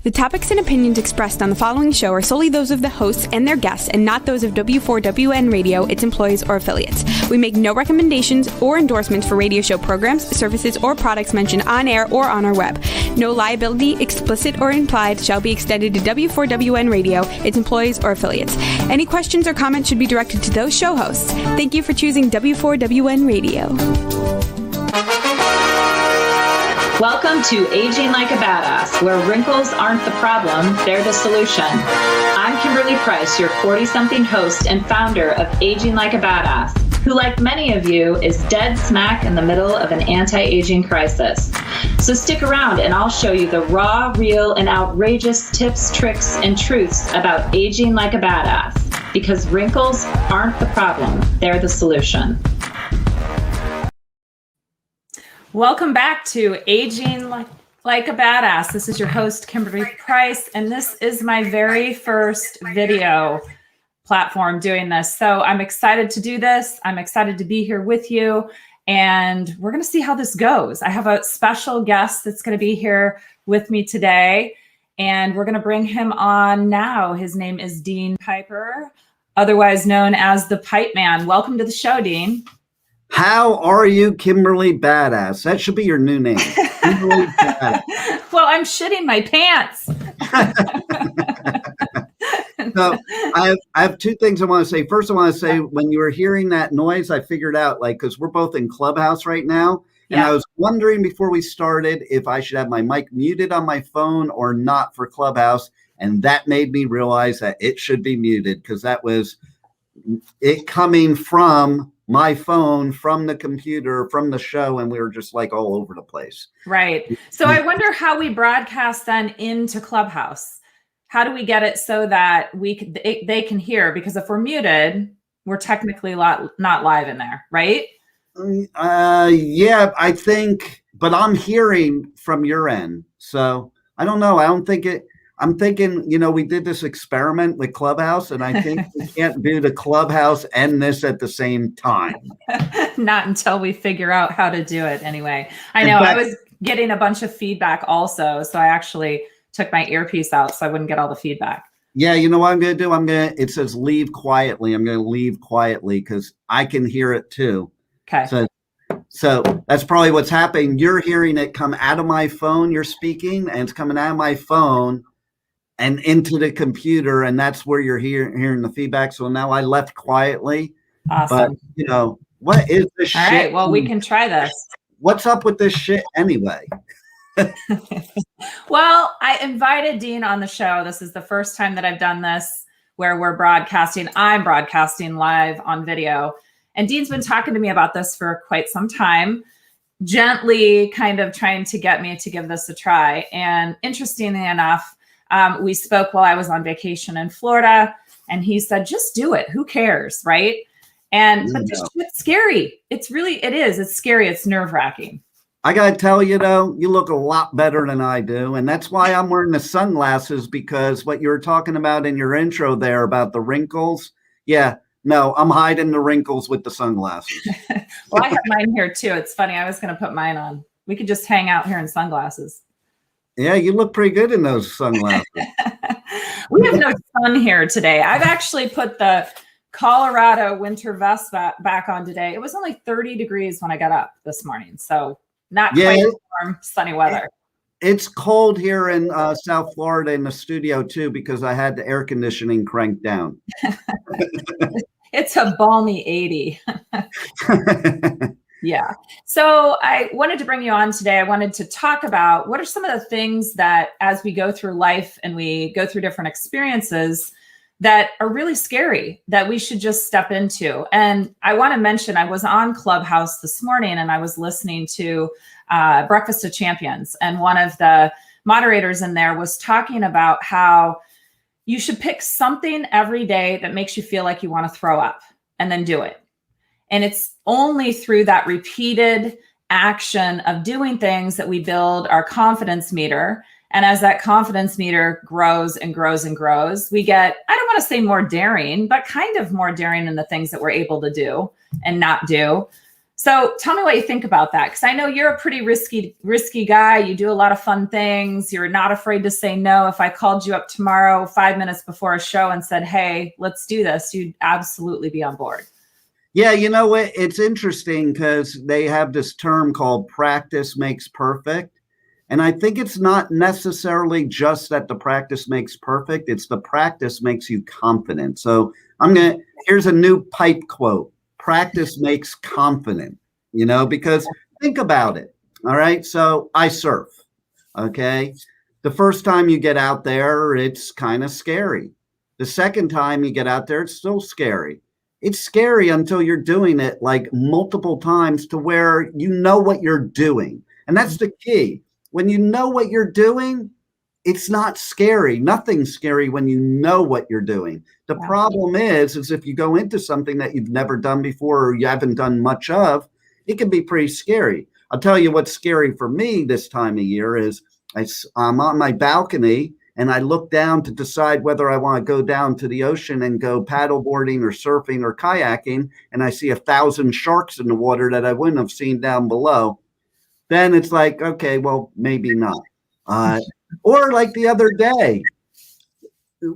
The topics and opinions expressed on the following show are solely those of the hosts and their guests and not those of W4WN Radio, its employees, or affiliates. We make no recommendations or endorsements for radio show programs, services, or products mentioned on air or on our web. No liability, explicit or implied, shall be extended to W4WN Radio, its employees, or affiliates. Any questions or comments should be directed to those show hosts. Thank you for choosing W4WN Radio. Welcome to Aging Like a Badass, where wrinkles aren't the problem, they're the solution. I'm Kimberly Price, your 40-something host and founder of Aging Like a Badass, who, like many of you, is dead smack in the middle of an anti-aging crisis. So stick around and I'll show you the raw, real, and outrageous tips, tricks, and truths about aging like a badass, because wrinkles aren't the problem, they're the solution. Welcome back to Aging Like a Badass. This is your host, Kimberly Price, and this is my very first video platform doing this. So I'm excited to do this. I'm excited to be here with you, and we're going to see how this goes. I have a special guest that's going to be here with me today, and we're going to bring him on now. His name is Dean Piper, otherwise known as the Pipe Man. Welcome to the show, Dean. How are you, Kimberly Badass? That should be your new name. Kimberly Badass. Well, I'm shitting my pants. So I have two things I want to say. First, I want to say when you were hearing that noise, I figured out, because we're both in Clubhouse right now. And I was wondering before we started if I should have my mic muted on my phone or not for Clubhouse. And that made me realize that it should be muted, because that was it coming from my phone, from the computer, from the show, and we were just like all over the place. Right. So I wonder how we broadcast then into Clubhouse. How do we get it so that they can hear? Because if we're muted, we're technically not live in there, right? Yeah, I think, but I'm hearing from your end. So I don't know. I don't think it. I'm thinking, we did this experiment with Clubhouse, and I think we can't do the Clubhouse and this at the same time. Not until we figure out how to do it anyway. I know. I was getting a bunch of feedback also, so I actually took my earpiece out so I wouldn't get all the feedback. Yeah, you know what I'm going to do? It says leave quietly. I'm going to leave quietly because I can hear it too. Okay. So that's probably what's happening. You're hearing it come out of my phone. You're speaking, and it's coming out of my phone and into the computer, and that's where you're hearing the feedback. So now I left quietly. Awesome. But, what is this shit? All right, well, we can try this. What's up with this shit anyway? Well, I invited Dean on the show. This is the first time that I've done this where I'm broadcasting live on video. And Dean's been talking to me about this for quite some time, gently kind of trying to get me to give this a try. And interestingly enough, we spoke while I was on vacation in Florida, and he said, just do it. Who cares, right? But this shit's scary. It is. It's scary. It's nerve-wracking. I got to tell you, though, you look a lot better than I do. And that's why I'm wearing the sunglasses, because what you were talking about in your intro there about the wrinkles. Yeah, no, I'm hiding the wrinkles with the sunglasses. Well, I have mine here, too. It's funny. I was going to put mine on. We could just hang out here in sunglasses. Yeah, you look pretty good in those sunglasses. We have no sun here today. I've actually put the Colorado winter vest back on today. It was only 30 degrees when I got up this morning. So not quite warm, sunny weather. It's cold here in South Florida in the studio, too, because I had the air conditioning cranked down. It's a balmy 80. Yeah. So I wanted to bring you on today. I wanted to talk about what are some of the things that as we go through life and we go through different experiences that are really scary that we should just step into. And I want to mention, I was on Clubhouse this morning and I was listening to Breakfast of Champions. And one of the moderators in there was talking about how you should pick something every day that makes you feel like you want to throw up and then do it. And it's only through that repeated action of doing things that we build our confidence meter. And as that confidence meter grows and grows and grows, we get, I don't want to say more daring, but kind of more daring in the things that we're able to do and not do. So tell me what you think about that. Because I know you're a pretty risky guy. You do a lot of fun things. You're not afraid to say no. If I called you up tomorrow, 5 minutes before a show and said, hey, let's do this, you'd absolutely be on board. Yeah, you know what? It's interesting because they have this term called practice makes perfect. And I think it's not necessarily just that the practice makes perfect. It's the practice makes you confident. So here's a new pipe quote. Practice makes confident, because think about it. All right. So I surf. Okay. The first time you get out there, it's kind of scary. The second time you get out there, it's still scary. It's scary until you're doing it like multiple times to where you know what you're doing. And that's the key. When you know what you're doing, it's not scary. Nothing's scary when you know what you're doing. The problem is if you go into something that you've never done before or you haven't done much of, it can be pretty scary. I'll tell you what's scary for me this time of year is I'm on my balcony and I look down to decide whether I want to go down to the ocean and go paddleboarding or surfing or kayaking, and I see 1,000 sharks in the water that I wouldn't have seen down below. Then it's like, okay, well, maybe not. Or like the other day,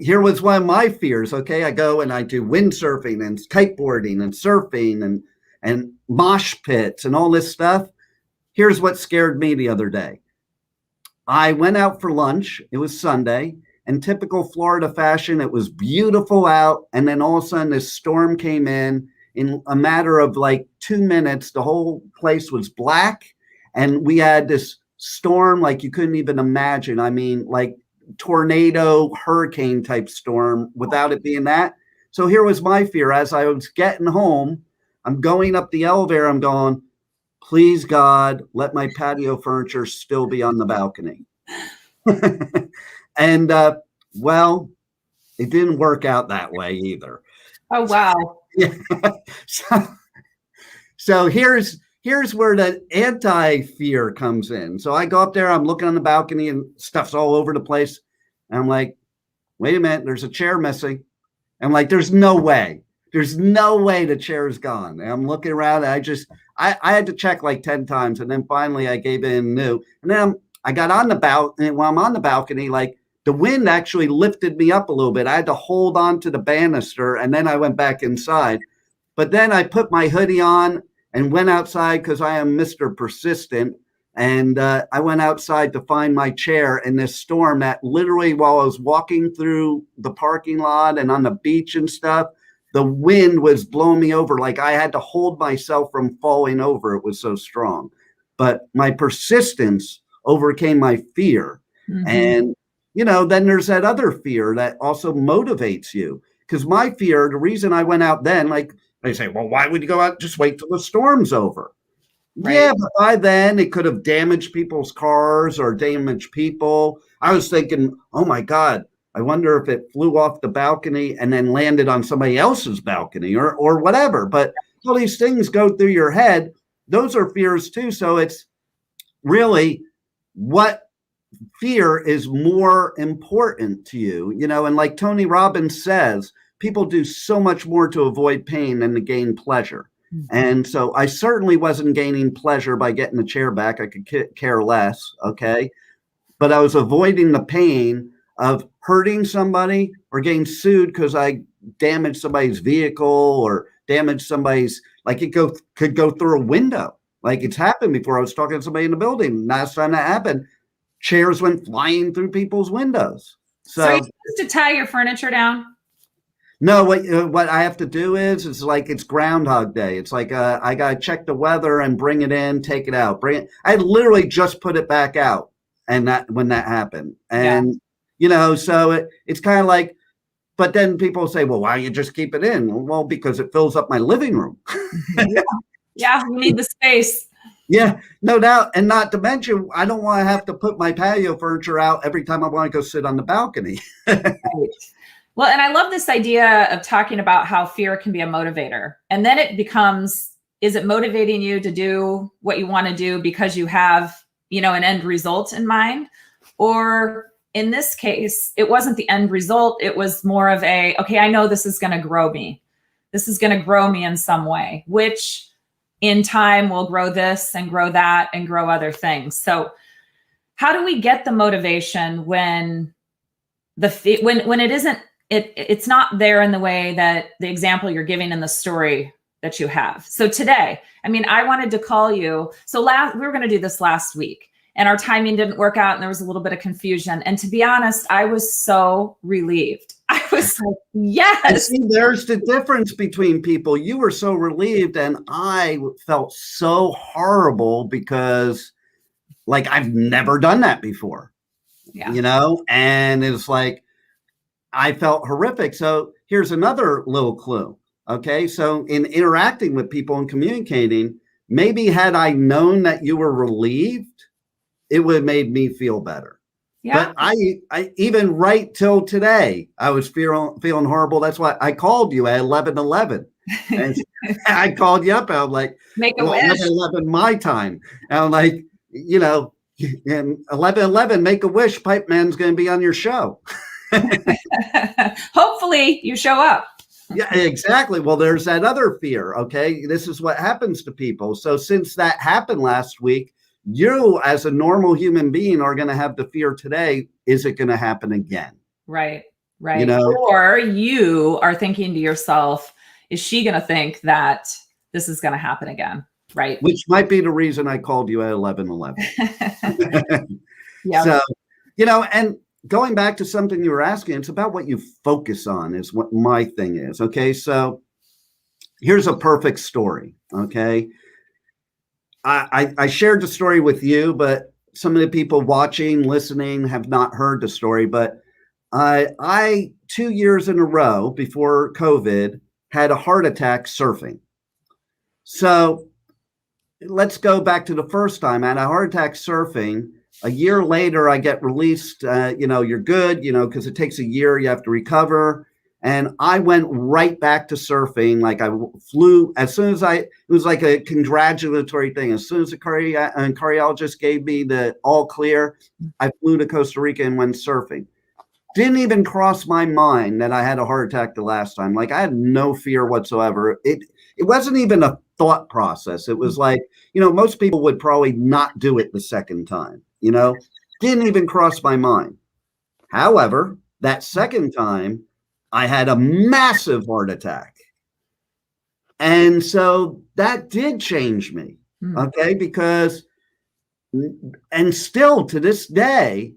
here was one of my fears. Okay, I go and I do windsurfing and kiteboarding and surfing and mosh pits and all this stuff. Here's what scared me the other day. I went out for lunch. It was Sunday. In typical Florida fashion, it was beautiful out. And then all of a sudden, this storm came in a matter of like 2 minutes. The whole place was black. And we had this storm like you couldn't even imagine. I mean, like tornado, hurricane type storm without it being that. So here was my fear. As I was getting home, I'm going up the elevator. I'm going, please, God, let my patio furniture still be on the balcony. And, well, it didn't work out that way either. Oh, wow. Yeah. So here's where the anti-fear comes in. So I go up there, I'm looking on the balcony and stuff's all over the place. And I'm like, wait a minute, there's a chair missing. I'm like, there's no way the chair's gone. And I'm looking around and I had to check like 10 times. And then finally I gave in new. And then I got on the balcony. And while I'm on the balcony, like the wind actually lifted me up a little bit. I had to hold on to the banister and then I went back inside. But then I put my hoodie on and went outside because I am Mr. Persistent. And I went outside to find my chair in this storm that literally while I was walking through the parking lot and on the beach and stuff, the wind was blowing me over. Like I had to hold myself from falling over. It was so strong. But my persistence overcame my fear. Mm-hmm. And, then there's that other fear that also motivates you. Because my fear, the reason I went out then, like, they say, well, why would you go out? Just wait till the storm's over. Right. Yeah, but by then it could have damaged people's cars or damaged people. I was thinking, oh my God, I wonder if it flew off the balcony and then landed on somebody else's balcony or whatever. But all these things go through your head. Those are fears too. So it's really what fear is more important to you, and like Tony Robbins says, people do so much more to avoid pain than to gain pleasure. Mm-hmm. And so I certainly wasn't gaining pleasure by getting the chair back. I could care less. Okay. But I was avoiding the pain of hurting somebody or getting sued because I damaged somebody's vehicle or damaged somebody's, like it could go through a window. Like it's happened before. I was talking to somebody in the building. Last time that happened, chairs went flying through people's windows. So you used to tie your furniture down? No, what I have to do is like it's Groundhog Day. It's like I got to check the weather and bring it in, take it out, bring it. I literally just put it back out, and that when that happened, and so it's kind of like. But then people say, well, why don't you just keep it in? Well, because it fills up my living room. Yeah, you need the space. Yeah, no doubt. And not to mention, I don't want to have to put my patio furniture out every time I want to go sit on the balcony. Right. Well, and I love this idea of talking about how fear can be a motivator. And then it becomes, is it motivating you to do what you want to do because you have, an end result in mind? Or in this case, it wasn't the end result. It was more of okay, I know this is going to grow me. This is going to grow me in some way, which in time we'll grow this and grow that and grow other things. So how do we get the motivation when when it isn't, it's not there in the way that the example you're giving in the story that you have? So today, I mean, I wanted to call you. So we were going to do this last week and our timing didn't work out and there was a little bit of confusion. And to be honest, I was so relieved. I was like, yes. See, there's the difference between people. You were so relieved and I felt so horrible because like I've never done that before, you know, and it's like I felt horrific. So here's another little clue. Okay. So in interacting with people and communicating, maybe had I known that you were relieved, it would have made me feel better. Yeah. But I even right till today, I was feeling horrible. That's why I called you at 11:11. And I called you up. And I'm like, make a wish. 11:11 my time. And I'm like, you know, and 11:11, make a wish. Pipe Man's going to be on your show. Hopefully you show up. Yeah, exactly. Well, there's that other fear. Okay. This is what happens to people. So since that happened last week, you as a normal human being are going to have the fear today. Is it going to happen again? Right. Right. You know? Or you are thinking to yourself, is she going to think that this is going to happen again? Right. Which might be the reason I called you at 11:11. Yeah. So, you know, and going back to something you were asking, it's about what you focus on is what my thing is. Okay. So here's a perfect story. Okay. I shared the story with you, but some of the people watching, listening have not heard the story. But I 2 years in a row before COVID had a heart attack surfing. So let's go back to the first time I had a heart attack surfing. A year later, I get released. You know, you're good, you know, because it takes a year. You have to recover. And I went right back to surfing. Like I flew as soon as it was like a congratulatory thing. As soon as the cardiologist gave me the all clear, I flew to Costa Rica and went surfing. Didn't even cross my mind that I had a heart attack the last time. Like I had no fear whatsoever. It wasn't even a thought process. It was like, you know, most people would probably not do it the second time, you know, didn't even cross my mind. However, that second time, I had a massive heart attack. And so that did change me. Okay. Because, and still to this day,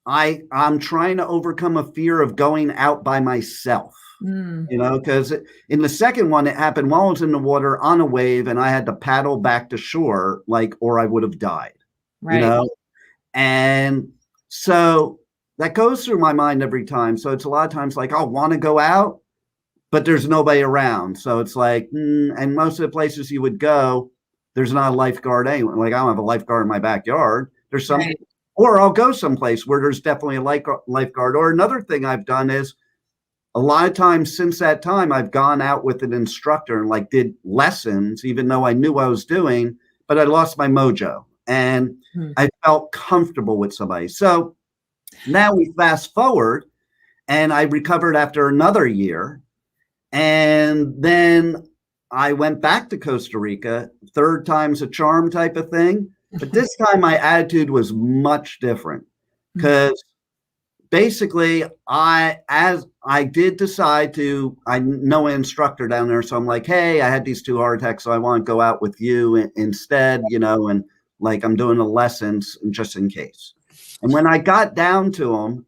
I'm trying to overcome a fear of going out by myself, you know, because in the second one, it happened while I was in the water on a wave and I had to paddle back to shore, like, or I would have died, you know? And so that goes through my mind every time. So it's a lot of times like, I want to go out, but there's nobody around. So it's like, and most of the places you would go, there's not a lifeguard anyway. Like I don't have a lifeguard in my backyard. There's some, or I'll go someplace where there's definitely a lifeguard. Or another thing I've done is a lot of times since that time, I've gone out with an instructor and like did lessons, even though I knew what I was doing, but I lost my mojo and I felt comfortable with somebody. So now we fast forward and I recovered after another year. And then I went back to Costa Rica, third time's a charm type of thing. But this time my attitude was much different because basically I did decide to, I know an instructor down there. So I'm like, hey, I had these 2 heart attacks. So I want to go out with you instead, you know, and like I'm doing the lessons just in case. And when I got down to them,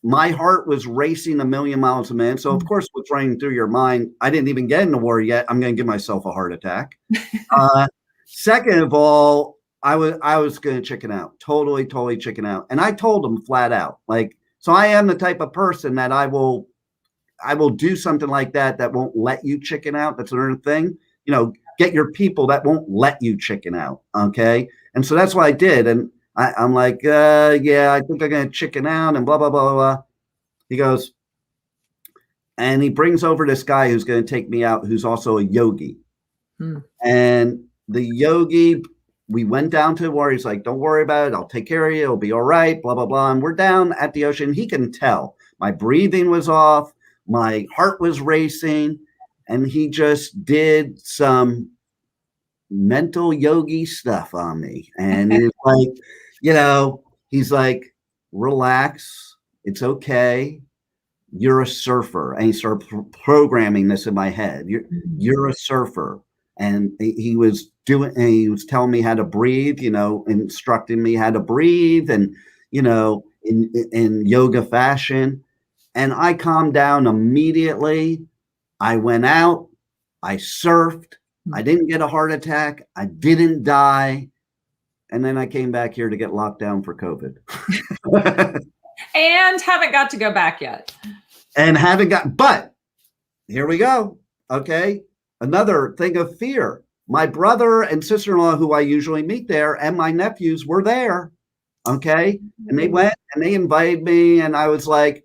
my heart was racing 1,000,000 miles a minute. So of course, what's running through your mind, I didn't even get in the water yet. I'm going to give myself a heart attack. Second of all, I was going to chicken out, totally chicken out. And I told them flat out, like, so I am the type of person that I will do something like that won't let you chicken out. That's another thing, you know, get your people that won't let you chicken out. Okay. And so that's what I did. And I'm like, yeah, I think I'm going to chicken out and blah, blah, blah, blah. He goes, and he brings over this guy who's going to take me out, who's also a yogi. And the yogi, we went down to the water. He's like, don't worry about it. I'll take care of you. It'll be all right, blah, blah, blah. And we're down at the ocean. He can tell my breathing was off. My heart was racing. And he just did some mental yogi stuff on me. And it's like, he's like, relax. It's okay. You're a surfer. And he started programming this in my head. You're a surfer. And he was telling me how to breathe, instructing me how to breathe and, in yoga fashion. And I calmed down immediately. I went out, I surfed. I didn't get a heart attack. I didn't die. And then I came back here to get locked down for COVID. And haven't got to go back yet. But here we go. Okay. Another thing of fear. My brother and sister-in-law, who I usually meet there, and my nephews were there. Okay. And they went and they invited me. And I was like,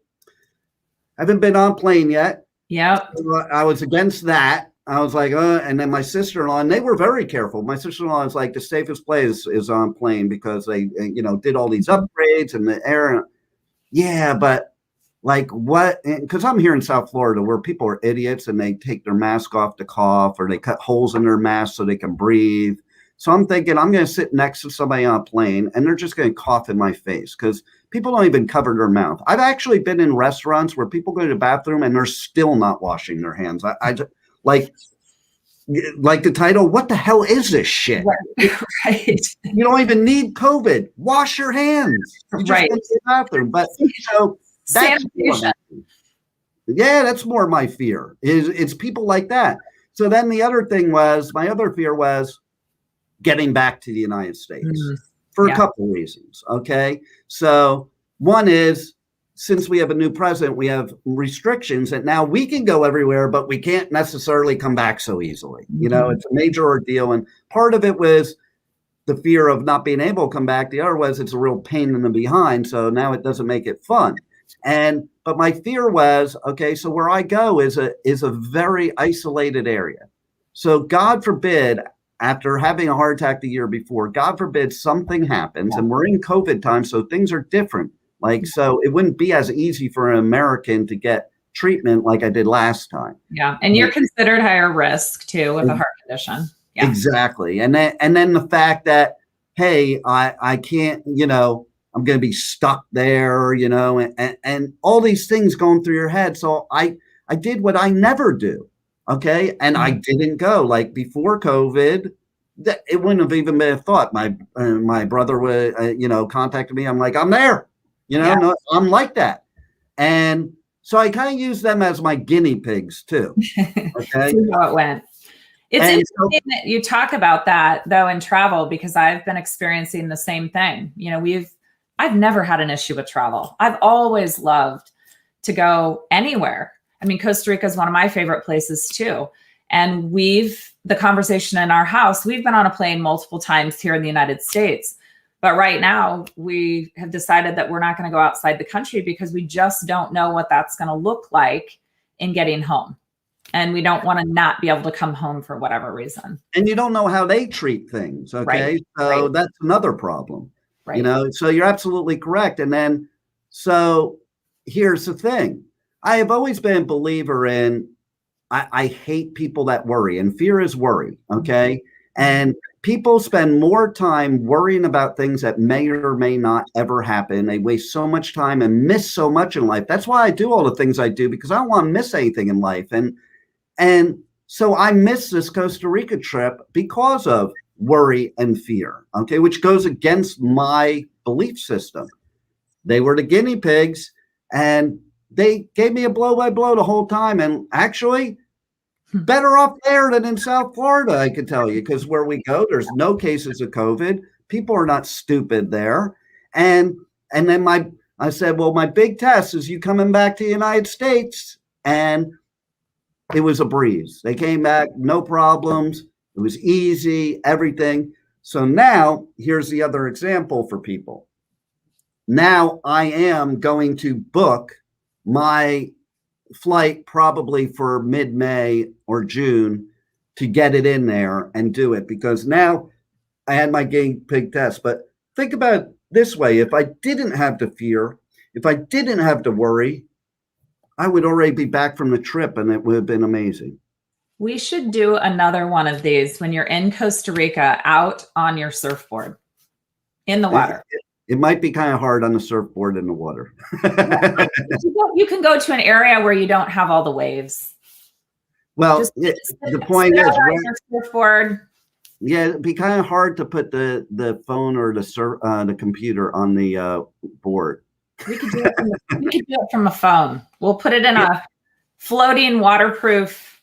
I haven't been on a plane yet. Yep. I was against that. I was like, and then my sister-in-law, and they were very careful. My sister-in-law is like, the safest place is on plane because they, did all these upgrades and the air. Yeah, but like what? Because I'm here in South Florida where people are idiots and they take their mask off to cough or they cut holes in their mask so they can breathe. So I'm thinking I'm going to sit next to somebody on a plane and they're just going to cough in my face because people don't even cover their mouth. I've actually been in restaurants where people go to the bathroom and they're still not washing their hands. I just, like the title, what the hell is this shit? Right. You don't even need COVID. Wash your hands. You just went to the bathroom. But so that's that's more my fear. It's people like that. So then the other thing was, my other fear was getting back to the United States for a couple of reasons. Okay. So one is, since we have a new president, we have restrictions that now we can go everywhere, but we can't necessarily come back so easily. It's a major ordeal. And part of it was the fear of not being able to come back. The other was it's a real pain in the behind. So now it doesn't make it fun. But my fear was, okay, so where I go is a very isolated area. So God forbid, after having a heart attack the year before, God forbid something happens, and we're in COVID time, so things are different. Like, so it wouldn't be as easy for an American to get treatment like I did last time. Yeah. And you're considered higher risk too with a heart condition. Yeah. Exactly. And then the fact that, hey, I can't, I'm going to be stuck there, and all these things going through your head. So I did what I never do. Okay. And I didn't go. Like before COVID, it wouldn't have even been a thought. My brother would, contacted me. I'm like, I'm there. No, I'm like that. And so I kind of use them as my guinea pigs too. Okay. See how it went. It's interesting that you talk about that though in travel, because I've been experiencing the same thing. I've never had an issue with travel. I've always loved to go anywhere. I mean, Costa Rica is one of my favorite places too. And the conversation in our house, we've been on a plane multiple times here in the United States. But right now, we have decided that we're not going to go outside the country because we just don't know what that's going to look like in getting home. And we don't want to not be able to come home for whatever reason. And you don't know how they treat things. Okay. Right. So that's another problem. Right. So you're absolutely correct. And then, so here's the thing. I have always been a believer in, I hate people that worry, and fear is worry. Okay. And people spend more time worrying about things that may or may not ever happen. They waste so much time and miss so much in life. That's why I do all the things I do, because I don't want to miss anything in life. And so I missed this Costa Rica trip because of worry and fear, okay, which goes against my belief system. They were the guinea pigs, and they gave me a blow by blow the whole time. And actually, better off there than in South Florida, I can tell you, because where we go, there's no cases of COVID. People are not stupid there. And then I said, well, my big test is you coming back to the United States. And it was a breeze. They came back, no problems. It was easy, everything. So now here's the other example for people. Now I am going to book my flight probably for mid-May or June to get it in there and do it, because now I had my guinea pig test. But think about it this way. If I didn't have the fear, if I didn't have to worry, I would already be back from the trip and it would have been amazing. We should do another one of these when you're in Costa Rica out on your surfboard in the water. It might be kind of hard on the surfboard in the water. You can go to an area where you don't have all the waves. Well, the point is, your surfboard. Yeah, it'd be kind of hard to put the phone or the computer on the board. We could do it from a phone. We'll put it in a floating waterproof,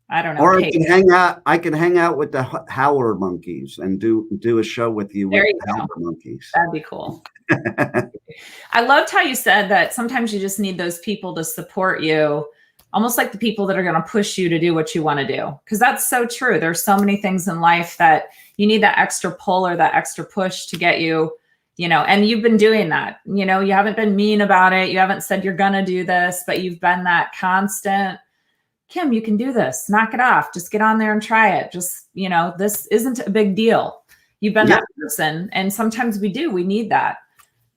I don't know. Or I can hang out with the howler monkeys and do a show with you with the howler monkeys. That'd be cool. I loved how you said that sometimes you just need those people to support you, almost like the people that are going to push you to do what you want to do. Because that's so true. There's so many things in life that you need that extra pull or that extra push to get you, and you've been doing that. You haven't been mean about it. You haven't said you're going to do this, but you've been that constant, Kim, you can do this. Knock it off. Just get on there and try it. Just, this isn't a big deal. You've been that person. And sometimes we need that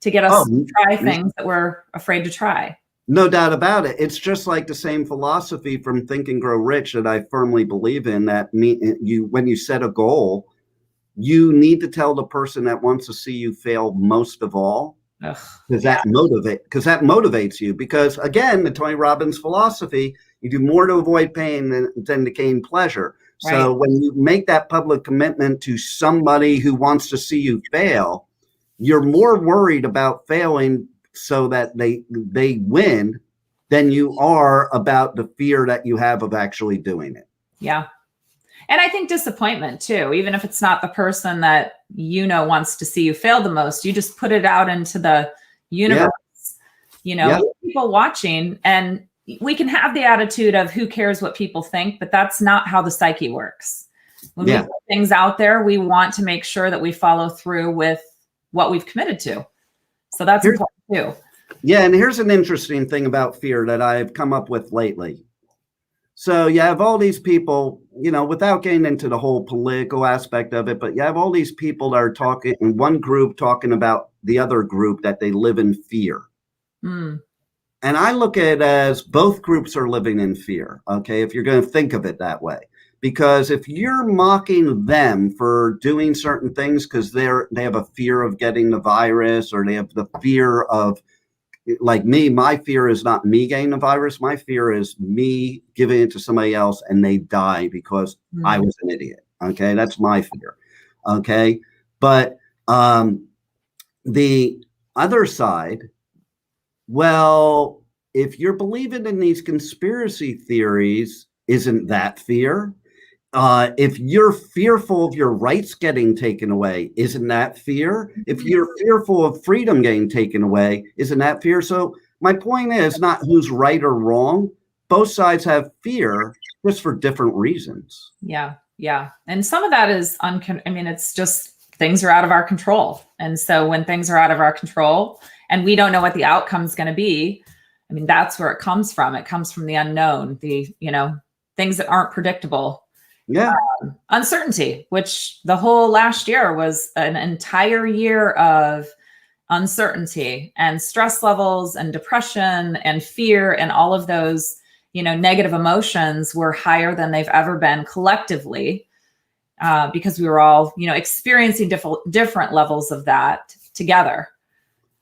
to get us to try things that we're afraid to try. No doubt about it. It's just like the same philosophy from Think and Grow Rich that I firmly believe in, that when you set a goal, you need to tell the person that wants to see you fail most of all, because that motivates you. Because again, the Tony Robbins philosophy, you do more to avoid pain than to gain pleasure. Right. So when you make that public commitment to somebody who wants to see you fail, you're more worried about failing so that they win than you are about the fear that you have of actually doing it. Yeah. And I think disappointment too, even if it's not the person that wants to see you fail the most, you just put it out into the universe, people watching, and we can have the attitude of who cares what people think, but that's not how the psyche works. When we put things out there, we want to make sure that we follow through with what we've committed to. So that's important too. Yeah. And here's an interesting thing about fear that I've come up with lately. So you have all these people, without getting into the whole political aspect of it, but you have all these people that are talking in one group talking about the other group that they live in fear. Mm. And I look at it as both groups are living in fear. Okay. If you're going to think of it that way, because if you're mocking them for doing certain things because they have a fear of getting the virus, or they have the fear of, like me, my fear is not me getting the virus. My fear is me giving it to somebody else and they die because I was an idiot. Okay. That's my fear. Okay. But the other side, well, if you're believing in these conspiracy theories, isn't that fear? If you're fearful of your rights getting taken away, isn't that fear? If you're fearful of freedom getting taken away, isn't that fear? So my point is not who's right or wrong. Both sides have fear, just for different reasons. Yeah. Yeah. And some of that is, it's just things are out of our control. And so when things are out of our control and we don't know what the outcome is going to be, that's where it comes from. It comes from the unknown, the, things that aren't predictable. Yeah. Uncertainty, which the whole last year was an entire year of uncertainty and stress levels and depression and fear, and all of those, negative emotions were higher than they've ever been collectively, because we were all, experiencing different levels of that together.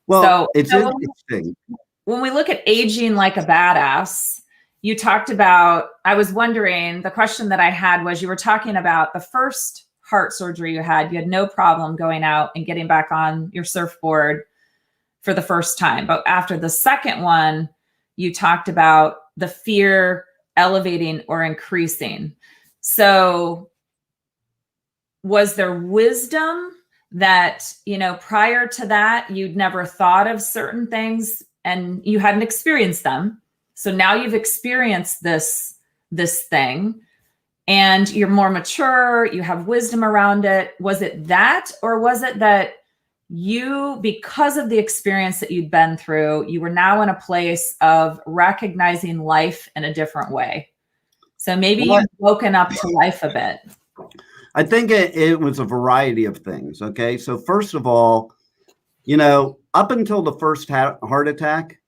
Well, it's interesting. When we look at aging like a badass, you talked about, I was wondering, the question that I had was, you were talking about the first heart surgery you had no problem going out and getting back on your surfboard for the first time. But after the second one, you talked about the fear elevating or increasing. So was there wisdom that, prior to that, you'd never thought of certain things and you hadn't experienced them? So now you've experienced this thing and you're more mature, you have wisdom around it. Was it that, or was it that you, because of the experience that you'd been through, you were now in a place of recognizing life in a different way? So maybe you've woken up to life a bit. I think it was a variety of things. Okay. So first of all, up until the first heart attack,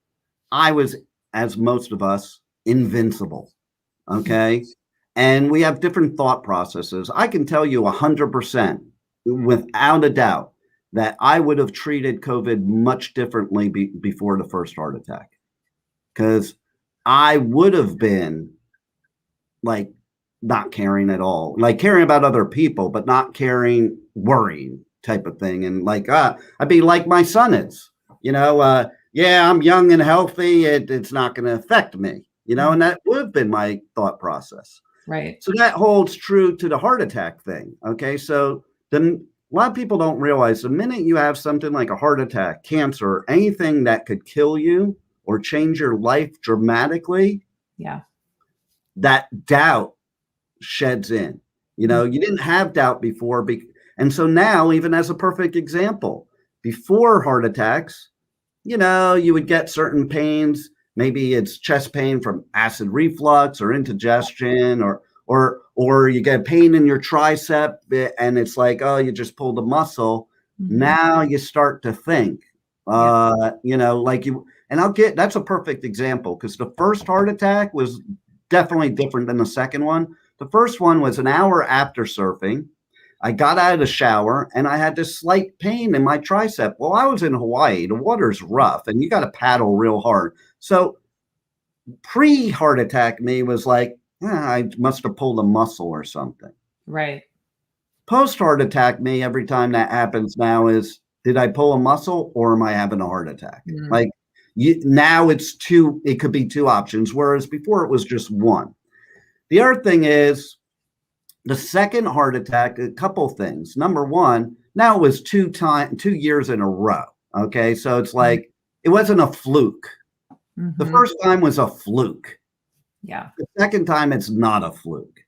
I was, as most of us, invincible. Okay. and we have different thought processes. I can tell you 100% without a doubt that I would have treated COVID much differently before the first heart attack, because I would have been like not caring at all, like caring about other people, but not caring, worrying type of thing. And like, I'd be like my son is, yeah, I'm young and healthy. It's not going to affect me, and that would have been my thought process. Right. So that holds true to the heart attack thing. Okay. So then a lot of people don't realize the minute you have something like a heart attack, cancer, anything that could kill you or change your life dramatically, yeah, that doubt sheds in. You didn't have doubt before. And so now, even as a perfect example, before heart attacks, you would get certain pains. Maybe it's chest pain from acid reflux or indigestion, or you get pain in your tricep and it's like, oh, you just pulled a muscle. Mm-hmm. Now you start to think, that's a perfect example, because the first heart attack was definitely different than the second one. The first one was an hour after surfing. I got out of the shower and I had this slight pain in my tricep. Well, I was in Hawaii. The water's rough and you got to paddle real hard. So pre-heart attack me was like, I must have pulled a muscle or something. Right. Post-heart attack me, every time that happens now, is, did I pull a muscle or am I having a heart attack? Mm. Like now it could be two options, whereas before it was just one. The other thing is, the second heart attack, a couple things. Number one, now it was 2 years in a row. Okay. So it's like, it wasn't a fluke. Mm-hmm. The first time was a fluke. Yeah. The second time, it's not a fluke.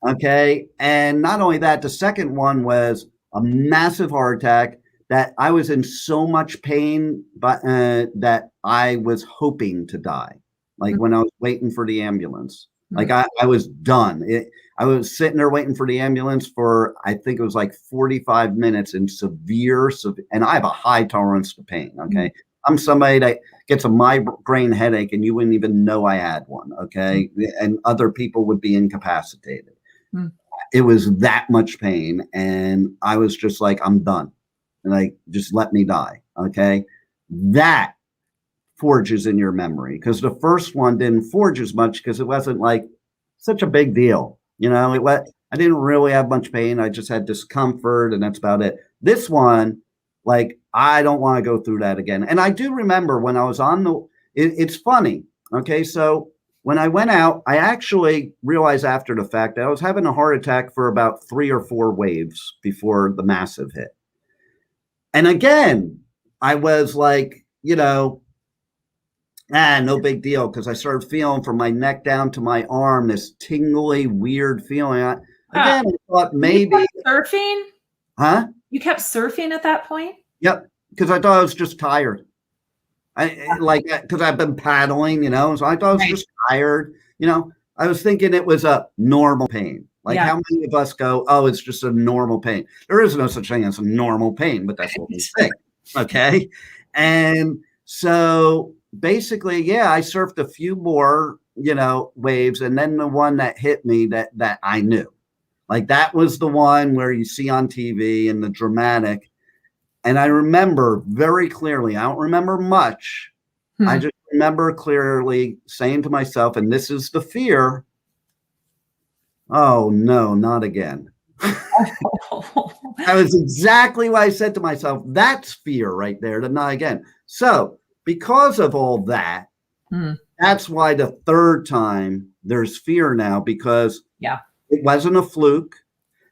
Okay. And not only that, the second one was a massive heart attack that I was in so much pain, but that I was hoping to die. Like when I was waiting for the ambulance, like I was done. I was sitting there waiting for the ambulance for, I think it was like 45 minutes in severe, and I have a high tolerance to pain. Okay. I'm somebody that gets a migraine headache and you wouldn't even know I had one. Okay. And other people would be incapacitated. It was that much pain. And I was just like, I'm done. And like, just let me die. Okay. That forges in your memory, because the first one didn't forge as much because it wasn't like such a big deal. I didn't really have much pain. I just had discomfort and that's about it. This one, like, I don't want to go through that again. And I do remember when I was on it's funny. Okay. So when I went out, I actually realized after the fact that I was having a heart attack for about 3 or 4 waves before the massive hit. And again, I was like, no big deal, because I started feeling from my neck down to my arm this tingly, weird feeling. I thought maybe. You kept surfing? Huh? You kept surfing at that point? Yep, because I thought I was just tired. Because I've been paddling, so I thought I was just tired. I was thinking it was a normal pain. How many of us go, oh, it's just a normal pain? There is no such thing as a normal pain, but that's what we think. Okay. And so basically, I surfed a few more, waves. And then the one that hit me that I knew, like, that was the one where you see on TV and the dramatic. And I remember very clearly, I don't remember much. I just remember clearly saying to myself, and this is the fear, oh no, not again. That was exactly what I said to myself. That's fear right there, to not again. So because of all that, that's why the third time there's fear now, because it wasn't a fluke.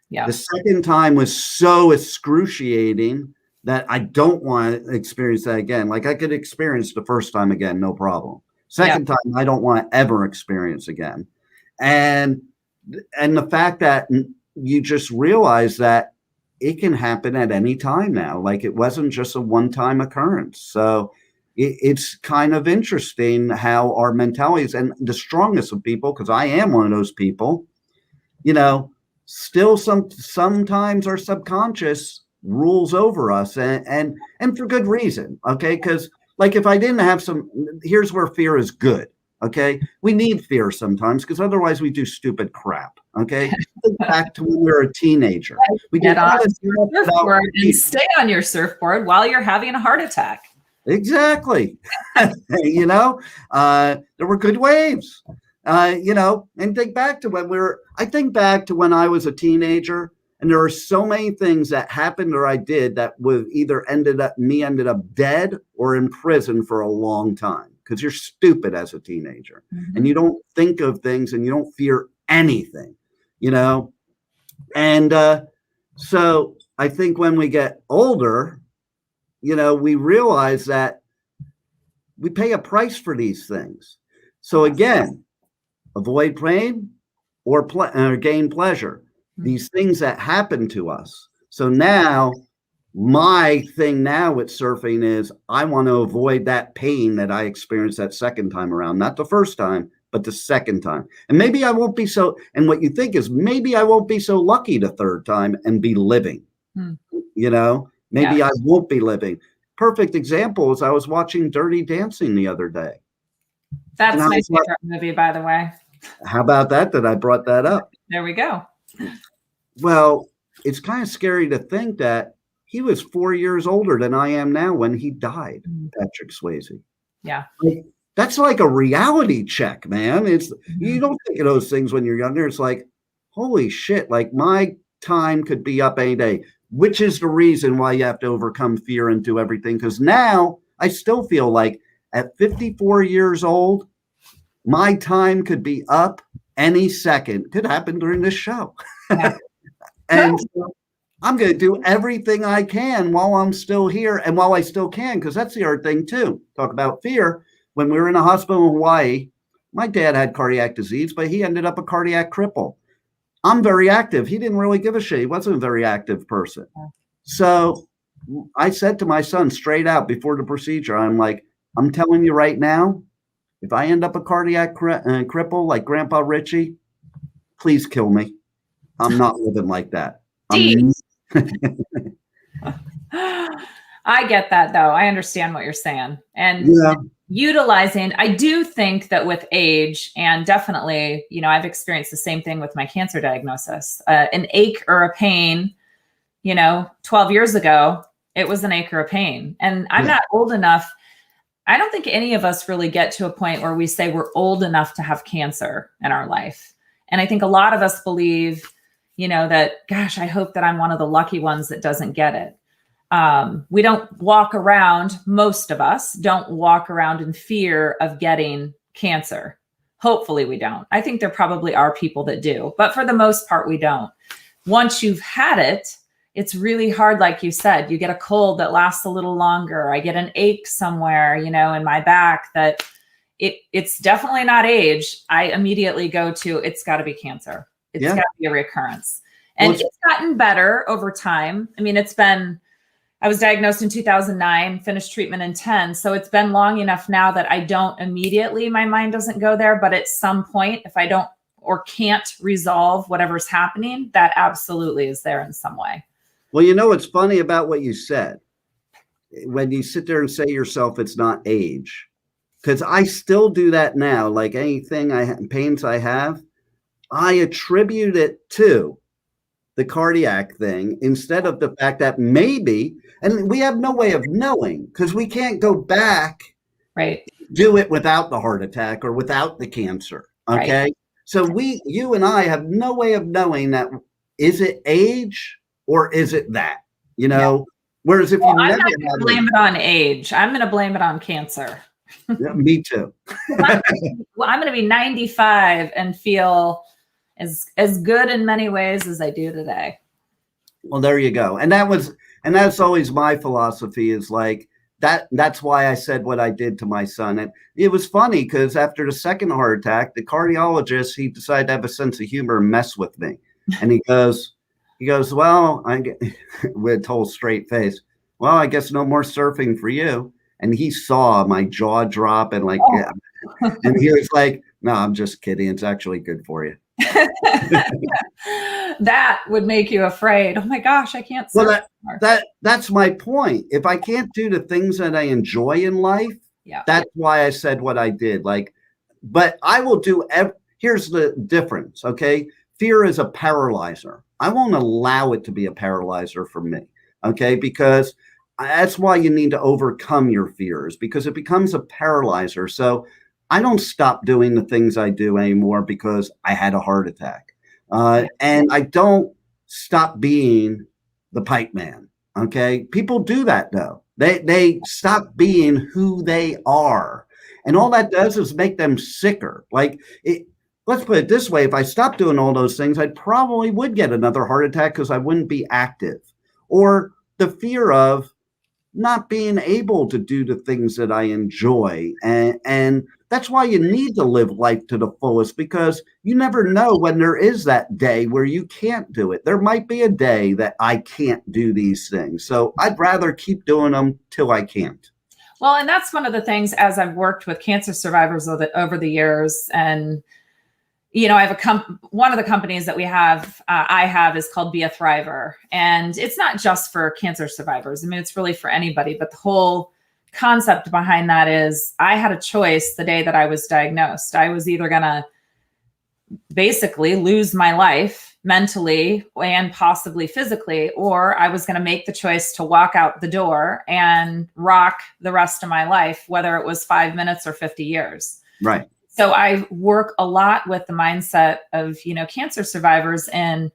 Yeah. The second time was so excruciating that I don't want to experience that again. Like, I could experience the first time again, no problem. Second time, I don't want to ever experience again. And the fact that you just realize that it can happen at any time now. Like, it wasn't just a one-time occurrence. So it's kind of interesting how our mentalities, and the strongest of people, because I am one of those people, still sometimes our subconscious rules over us, and for good reason. Okay. Because, like, if I didn't have here's where fear is good. Okay. We need fear sometimes because otherwise we do stupid crap. Okay. Think back to when we were a teenager. We did Get on all this your stuff without surfboard and fear. stay on your surfboard while you're having a heart attack. Exactly. You know, there were good waves, you know, and think back to I think back to when I was a teenager, and there are so many things that happened or I did that would either ended up dead or in prison for a long time because you're stupid as a teenager and you don't think of things and you don't fear anything, you know? And so I think when we get older, you know, we realize that we pay a price for these things. So again, avoid pain or gain pleasure. These things that happen to us. So now my thing now with surfing is I want to avoid that pain that I experienced that second time around, not the first time, but the second time. And maybe I won't be so, and what you think is maybe I won't be so lucky the third time and be living, you know, maybe I won't be living. Perfect example is I was watching Dirty Dancing the other day. That's my favorite movie, by the way. How about that I brought that up? There we go. Well, it's kind of scary to think that he was 4 years older than I am now when he died, Patrick Swayze. Yeah. That's like a reality check, man. It's you don't think of those things when you're younger. It's like, holy shit, like my time could be up any day, which is the reason why you have to overcome fear and do everything. Because now I still feel like at 54 years old, my time could be up any second. Could happen during this show. Yeah. And so I'm going to do everything I can while I'm still here and while I still can, because that's the other thing too. Talk about fear. When we were in a hospital in Hawaii, my dad had cardiac disease, but he ended up a cardiac cripple. I'm very active. He didn't really give a shit. He wasn't a very active person. So I said to my son straight out before the procedure, I'm like, I'm telling you right now, if I end up a cardiac cripple like Grandpa Richie, please kill me. I'm not living like that. I get that though. I understand what you're saying. And utilizing, I do think that with age, and definitely, you know, I've experienced the same thing with my cancer diagnosis, an ache or a pain, you know, 12 years ago, it was an ache or a pain. And I'm not old enough. I don't think any of us really get to a point where we say we're old enough to have cancer in our life. And I think a lot of us believe, you know, that, gosh, I hope that I'm one of the lucky ones that doesn't get it. We don't walk around, most of us don't walk around in fear of getting cancer. Hopefully we don't. I think there probably are people that do, but for the most part, we don't. Once you've had it, it's really hard. Like you said, you get a cold that lasts a little longer. I get an ache somewhere, you know, in my back that it's definitely not age. I immediately go to, it's got to be cancer. It's got to be a recurrence. And it's gotten better over time. I mean, I was diagnosed in 2009, finished treatment in 10. So it's been long enough now that I don't immediately, my mind doesn't go there. But at some point, if I don't or can't resolve whatever's happening, that absolutely is there in some way. Well, you know, what's funny about what you said, when you sit there and say to yourself, it's not age, because I still do that now. Like anything pains I have, I attribute it to the cardiac thing instead of the fact that maybe, and we have no way of knowing because we can't go back, do it without the heart attack or without the cancer. Okay. Right. So you and I have no way of knowing that. Is it age or is it that, you know, whereas if I'm not going to blame it on age, I'm going to blame it on cancer. Yeah, me too. I'm going to be 95 and feel as good in many ways as I do today. Well, there you go. And that's always my philosophy is like that's why I said what I did to my son. And it was funny because after the second heart attack, the cardiologist, he decided to have a sense of humor and mess with me. And he goes, well, with a total straight face, well, I guess no more surfing for you. And he saw my jaw drop and like, and he was like, no, I'm just kidding. It's actually good for you. That would make you afraid. Oh my gosh, I can't surf. Well, that's my point. If I can't do the things that I enjoy in life, that's why I said what I did. Like but I will do. Here's the difference. Okay. Fear is a paralyzer. I won't allow it to be a paralyzer for me. Okay. Because that's why you need to overcome your fears, because it becomes a paralyzer. So I don't stop doing the things I do anymore because I had a heart attack. And I don't stop being the pipe man. Okay. People do that though. They stop being who they are. And all that does is make them sicker. Like, let's put it this way. If I stopped doing all those things, I probably would get another heart attack because I wouldn't be active. Or the fear of not being able to do the things that I enjoy. And that's why you need to live life to the fullest, because you never know when there is that day where you can't do it. There might be a day that I can't do these things. So I'd rather keep doing them till I can't. Well, and that's one of the things, as I've worked with cancer survivors over the years, and I have one of the companies that I have is called Be a Thriver. And it's not just for cancer survivors. I mean, it's really for anybody. But the whole concept behind that is I had a choice the day that I was diagnosed. I was either going to basically lose my life mentally and possibly physically, or I was going to make the choice to walk out the door and rock the rest of my life, whether it was 5 minutes or 50 years. Right. So I work a lot with the mindset of, cancer survivors, and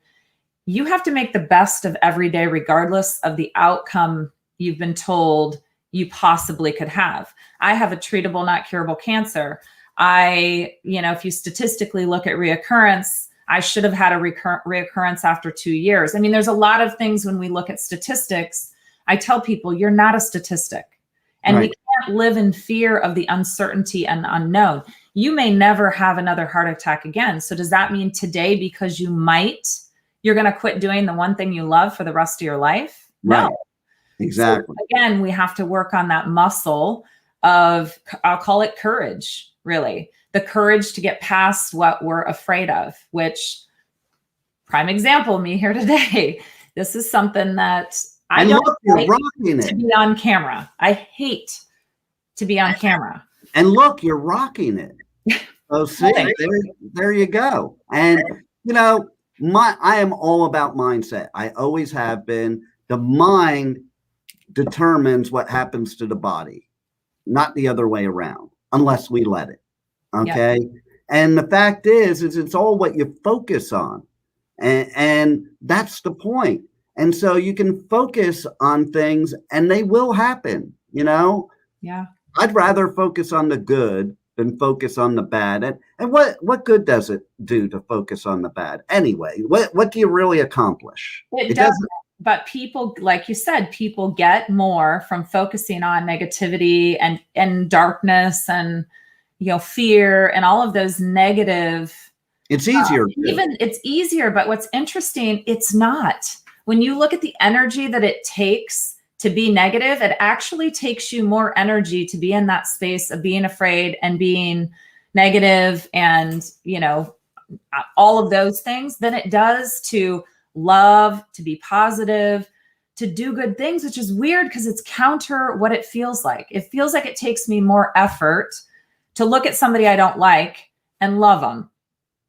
you have to make the best of every day, regardless of the outcome you've been told you possibly could have. I have a treatable, not curable cancer. If you statistically look at reoccurrence, I should have had a reoccurrence after 2 years. I mean, there's a lot of things when we look at statistics. I tell people, you're not a statistic. And we can't live in fear of the uncertainty and unknown. You may never have another heart attack again. So does that mean today, because you're going to quit doing the one thing you love for the rest of your life? Right. No. Exactly. So again, we have to work on that muscle of, I'll call it courage, really. The courage to get past what we're afraid of, which, prime example, me here today. This is something that I don't like to be on camera. I hate to be on camera. And look, you're rocking it. Oh, see, there you go. And, I am all about mindset. I always have been. The mind determines what happens to the body, not the other way around, unless we let it. Okay. Yep. And the fact is it's all what you focus on. And that's the point. And so you can focus on things and they will happen, Yeah. I'd rather focus on the good than focus on the bad. And what good does it do to focus on the bad? Anyway, what do you really accomplish? It doesn't. But people, like you said, people get more from focusing on negativity and darkness and, fear and all of those negative. It's easier. It's easier. But what's interesting, it's not. When you look at the energy that it takes to be negative, it actually takes you more energy to be in that space of being afraid and being negative and, all of those things than it does to love, to be positive, to do good things, which is weird because it's counter what it feels like. It feels like it takes me more effort to look at somebody I don't like and love them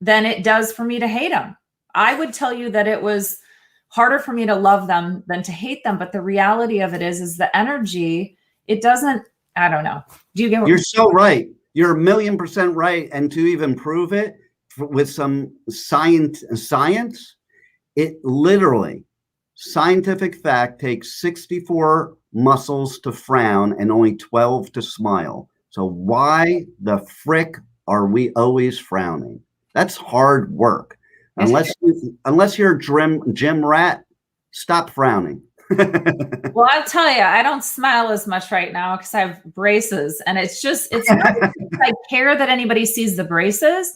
than it does for me to hate them. I would tell you that it was harder for me to love them than to hate them. But the reality of it is the energy, it doesn't, I don't know. Do you get what you're so right? You're 1,000,000% right. And to even prove it with some science, it literally, scientific fact, takes 64 muscles to frown and only 12 to smile. So why the frick are we always frowning? That's hard work. Unless you're a gym rat, stop frowning. Well, I'll tell you, I don't smile as much right now because I have braces, and it's not because I care that anybody sees the braces.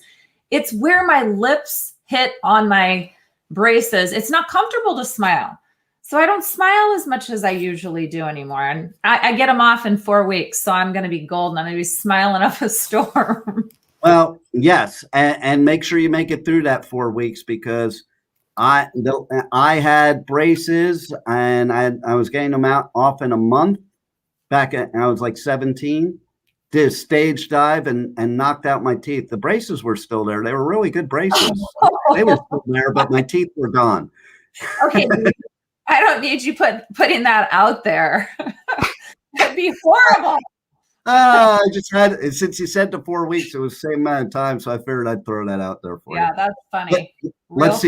It's where my lips hit on my braces. It's not comfortable to smile. So I don't smile as much as I usually do anymore. And I get them off in 4 weeks. So I'm going to be golden. I'm going to be smiling up a storm. Well, yes. And make sure you make it through that 4 weeks, because I had braces and I was getting them off in a month I was like 17. did a stage dive and knocked out my teeth. The braces were still there. They were really good braces. They were still there, but my teeth were gone. Okay, I don't need you putting that out there. That'd be horrible. I just had, since you said the 4 weeks, it was the same amount of time, so I figured I'd throw that out there for you. Yeah, that's funny. Let's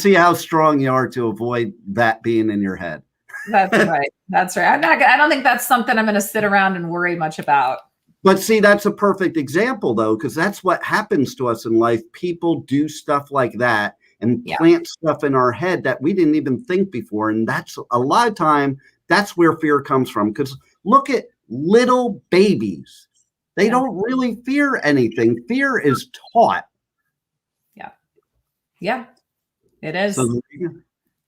see how strong you are to avoid that being in your head. That's right. That's right. I don't think that's something I'm going to sit around and worry much about. But see, that's a perfect example, though, because that's what happens to us in life. People do stuff like that and plant stuff in our head that we didn't even think before. And that's a lot of time, that's where fear comes from. Because look at little babies. They don't really fear anything. Fear is taught. Yeah. Yeah, it is. So,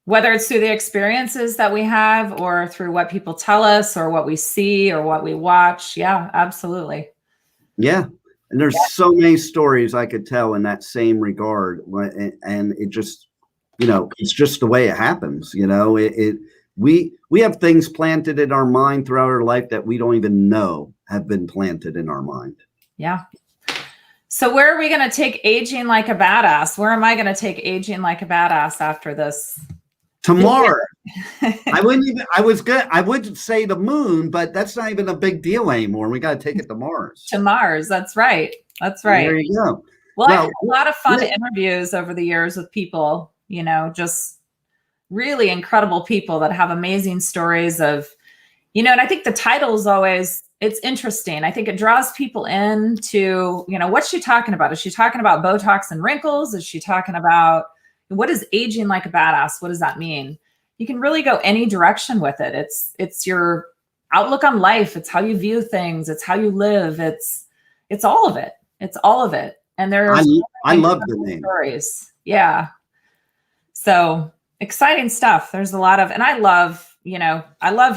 whether it's through the experiences that we have or through what people tell us or what we see or what we watch. Yeah, absolutely. Yeah. And there's so many stories I could tell in that same regard. And it just, it's just the way it happens. We have things planted in our mind throughout our life that we don't even know have been planted in our mind. Yeah. So where are we going to take Aging Like a Badass? Where am I going to take Aging Like a Badass after this? Tomorrow. I would say the moon, but that's not even a big deal anymore. We got to take it to Mars. To Mars. That's right. That's right. There you go. Well, I've had a lot of fun interviews over the years with people, just really incredible people that have amazing stories of, and I think the title is always, it's interesting. I think it draws people into, what's she talking about? Is she talking about Botox and wrinkles? Is she talking about, what is aging like a badass? What does that mean? You can really go any direction with it. It's your outlook on life. It's how you view things. It's how you live. It's all of it. It's all of it. And there's I love the name. Stories. Yeah. So exciting stuff. There's a lot of, and I love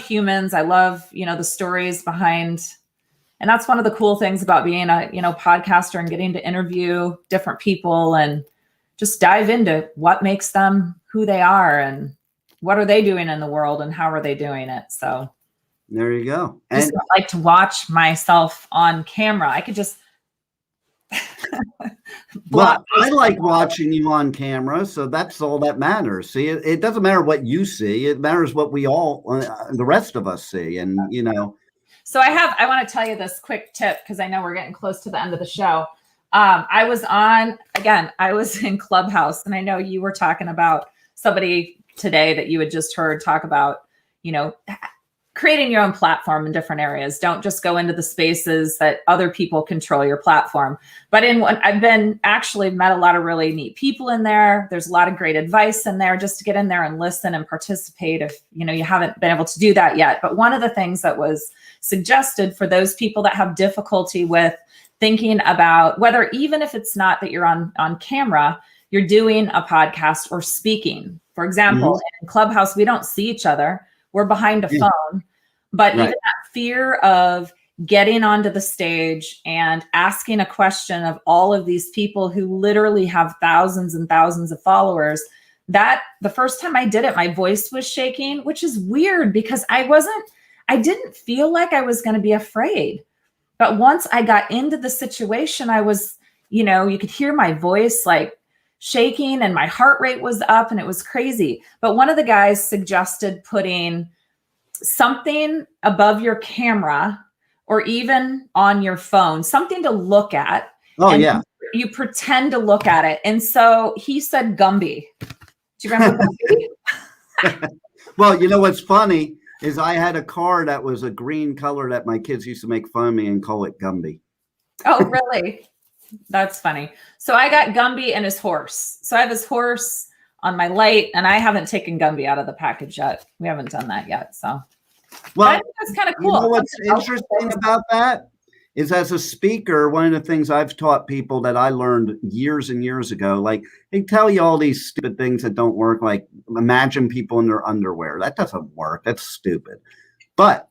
humans. I love, the stories behind, and that's one of the cool things about being a, podcaster and getting to interview different people and just dive into what makes them who they are and what are they doing in the world and how are they doing it. So there you go. And I just like to watch myself on camera. I could just well, I like watching you on camera, so that's all that matters. See, it doesn't matter what you see; it matters what we all, the rest of us, see. And So I want to tell you this quick tip because I know we're getting close to the end of the show. I was in Clubhouse, and I know you were talking about somebody today that you had just heard talk about, creating your own platform in different areas. Don't just go into the spaces that other people control your platform. But I've met a lot of really neat people in there. There's a lot of great advice in there just to get in there and listen and participate if, you haven't been able to do that yet. But one of the things that was suggested for those people that have difficulty with thinking about whether, even if it's not that you're on camera, you're doing a podcast or speaking. For example, in Clubhouse, we don't see each other. We're behind a phone, but even that fear of getting onto the stage and asking a question of all of these people who literally have thousands and thousands of followers, that the first time I did it, my voice was shaking, which is weird because I didn't feel like I was going to be afraid. But once I got into the situation, I was, you could hear my voice like shaking and my heart rate was up and it was crazy. But one of the guys suggested putting something above your camera or even on your phone, something to look at. Oh, yeah. You pretend to look at it. And so he said Gumby. Do you remember Gumby? Well, what's funny is I had a car that was a green color that my kids used to make fun of me and call it Gumby. Oh, really? That's funny. So I got Gumby and his horse. So I have his horse on my light, and I haven't taken Gumby out of the package yet. We haven't done that yet. So, well, I think that's kind of cool. What's interesting about that is, as a speaker, one of the things I've taught people that I learned years and years ago, like they tell you all these stupid things that don't work, like imagine people in their underwear. That doesn't work. That's stupid. But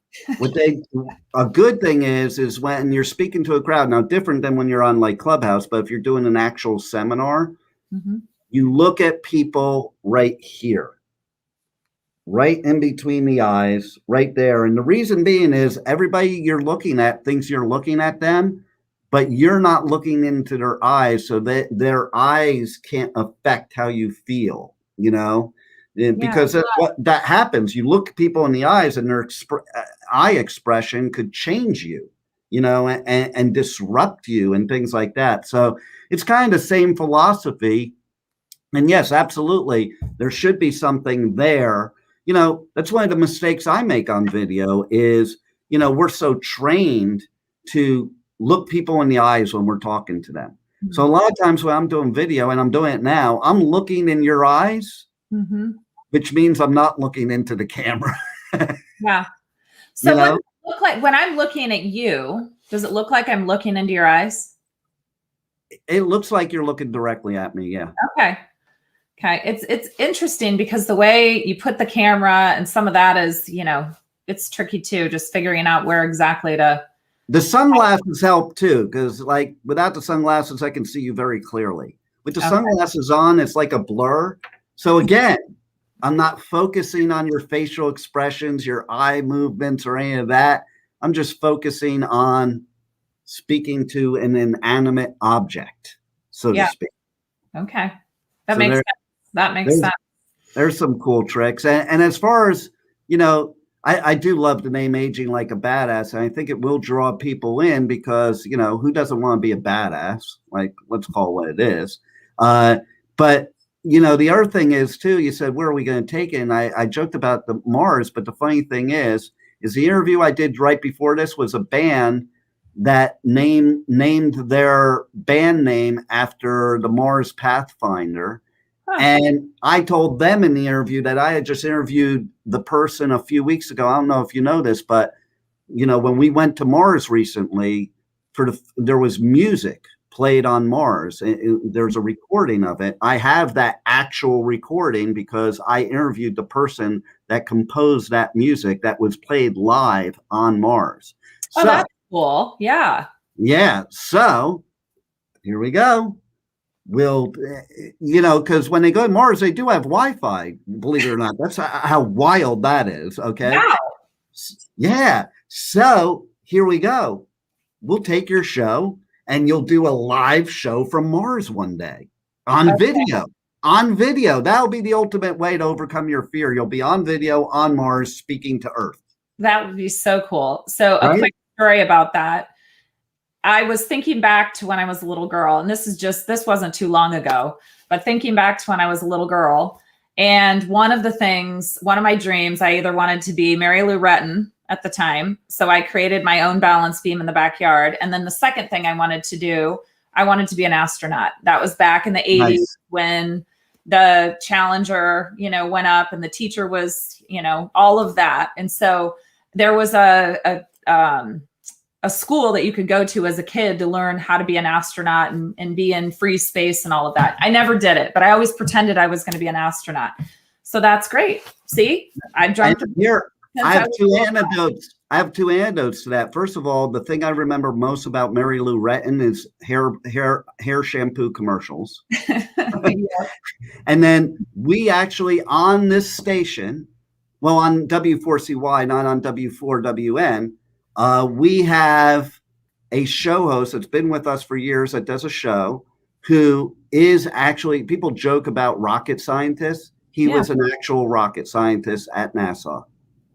a good thing is when you're speaking to a crowd, now different than when you're on like Clubhouse, but if you're doing an actual seminar, you look at people right here. right in between the eyes, right there. And the reason being is everybody you're looking at thinks you're looking at them, but you're not looking into their eyes, so that their eyes can't affect how you feel, because that happens. You look people in the eyes and their eye expression could change you, and disrupt you and things like that. So it's kind of the same philosophy. And yes, absolutely, there should be something there. That's one of the mistakes I make on video is, we're so trained to look people in the eyes when we're talking to them. Mm-hmm. So a lot of times when I'm doing video, and I'm doing it now, I'm looking in your eyes, mm-hmm. which means I'm not looking into the camera. Yeah. So what does it look like when I'm looking at you? Does it look like I'm looking into your eyes? It looks like you're looking directly at me. Yeah. Okay. It's interesting because the way you put the camera and some of that is, it's tricky too, just figuring out where exactly to. The sunglasses help too, because without the sunglasses, I can see you very clearly. With the sunglasses on, it's like a blur. So again, I'm not focusing on your facial expressions, your eye movements, or any of that. I'm just focusing on speaking to an inanimate object, so to speak. Okay. That makes sense. That makes sense. There's some cool tricks. And as far as, I do love the name Aging Like a Badass. And I think it will draw people in because, who doesn't want to be a badass? Let's call it what it is. But, the other thing is too, you said, where are we going to take it? And I joked about the Mars, but the funny thing is the interview I did right before this was a band that named their band name after the Mars Pathfinder. And I told them in the interview that I had just interviewed the person a few weeks ago. I don't know if you know this, but when we went to Mars recently, there was music played on Mars. There's a recording of it. I have that actual recording because I interviewed the person that composed that music that was played live on Mars. Oh, that's cool. Yeah. Yeah. So here we go. Because when they go to Mars, they do have Wi-Fi, believe it or not. That's how wild that is. Okay. Wow. Yeah. So here we go. We'll take your show and you'll do a live show from Mars one day on video. On video. That'll be the ultimate way to overcome your fear. You'll be on video on Mars speaking to Earth. That would be so cool. So a quick story about that. I was thinking back to when I was a little girl, and this wasn't too long ago, but thinking back to when I was a little girl. And one of my dreams, I either wanted to be Mary Lou Retton at the time. So I created my own balance beam in the backyard. And then the second thing I wanted to do, I wanted to be an astronaut. That was back in the 80s when the Challenger, went up and the teacher was, all of that. And so there was a school that you could go to as a kid to learn how to be an astronaut and be in free space and all of that. I never did it, but I always pretended I was going to be an astronaut. So that's great. See, I've jumped here. I have two anecdotes. I have two anecdotes to that. First of all, the thing I remember most about Mary Lou Retton is hair shampoo commercials. And then we actually on this station, well, on W4CY, not on W4WN, we have a show host that's been with us for years that does a show who is actually, people joke about rocket scientists. He was an actual rocket scientist at NASA.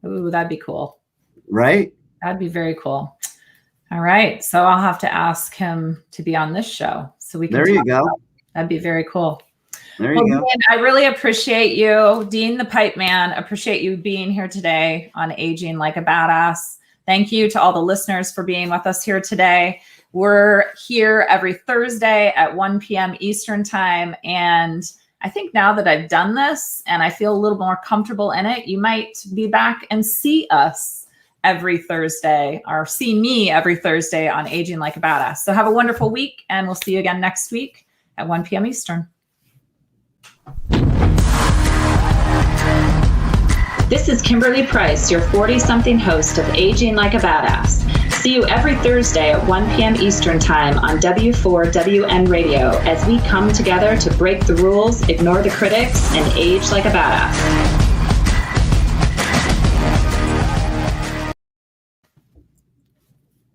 Ooh, that'd be cool. Right? That'd be very cool. All right. So I'll have to ask him to be on this show so we can. There you go. That'd be very cool. There you go. Dean, I really appreciate you. Dean the Pipe Man, appreciate you being here today on Aging Like a Badass. Thank you to all the listeners for being with us here today. We're here every Thursday at 1 p.m. Eastern time. And I think now that I've done this and I feel a little more comfortable in it, you might be back and see us every Thursday or see me every Thursday on Aging Like a Badass. So have a wonderful week and we'll see you again next week at 1 p.m. Eastern. This is Kimberly Price, your 40-something host of Aging Like a Badass. See you every Thursday at 1 p.m. Eastern Time on W4WN Radio as we come together to break the rules, ignore the critics, and age like a badass.